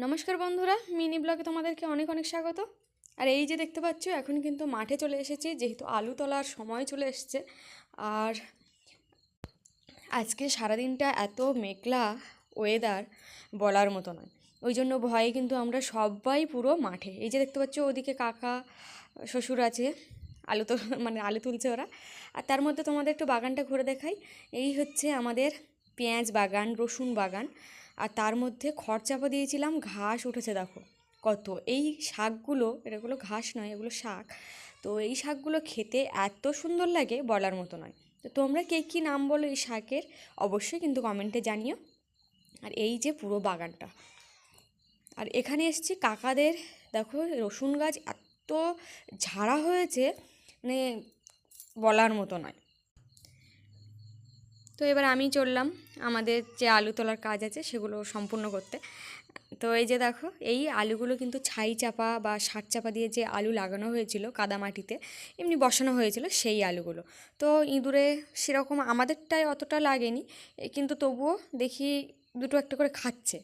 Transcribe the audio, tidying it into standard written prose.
নমস্কার বন্ধুরা, মিনি ব্লগে তোমাদেরকে অনেক অনেক স্বাগত। আর এই যে দেখতে পাচ্ছ, এখন কিন্তু মাঠে চলে এসেছি, যেহেতু আলু তোলার সময় চলে এসছে। আর আজকে সারাদিনটা এত মেঘলা ওয়েদার, বলার মতো নয়। ওই জন্য ভয়ে কিন্তু আমরা সবাই পুরো মাঠে। এই যে দেখতে পাচ্ছ, ওদিকে কাকা শ্বশুর আছে, আলু তো মানে আলু তুলছে ওরা। আর তার মধ্যে তোমাদের একটু বাগানটা ঘুরে দেখাই। এই হচ্ছে আমাদের পেঁয়াজ বাগান, রসুন বাগান। আর তার মধ্যে খড় চাপা দিয়েছিলাম, ঘাস উঠেছে দেখো কত। এই শাকগুলো, এগুলো ঘাস নয়, এগুলো শাক। তো এই শাকগুলো খেতে এত সুন্দর লাগে, বলার মতো নয়। তো তোমরা কে কী নাম বলো এই শাকের, অবশ্যই কিন্তু কমেন্টে জানিও। আর এই যে পুরো বাগানটা। আর এখানে এসছি কাকাদের, দেখো রসুন গাছ এত ঝাড়া হয়েছে, মানে বলার মতো নয়। তো এবার আমি চললাম আমাদের যে আলু তোলার কাজ আছে সেগুলো সম্পূর্ণ করতে। তো এই যে দেখো, এই আলুগুলো কিন্তু ছাই চাপা বা সার চাপা দিয়ে যে আলু লাগানো হয়েছিল কাদা মাটিতে, এমনি বসানো হয়েছিল সেই আলুগুলো। তো ইঁদুরে সেরকম আমাদেরটায় অতটা লাগেনি, কিন্তু তবুও দেখি দুটো একটা করে খাচ্ছে।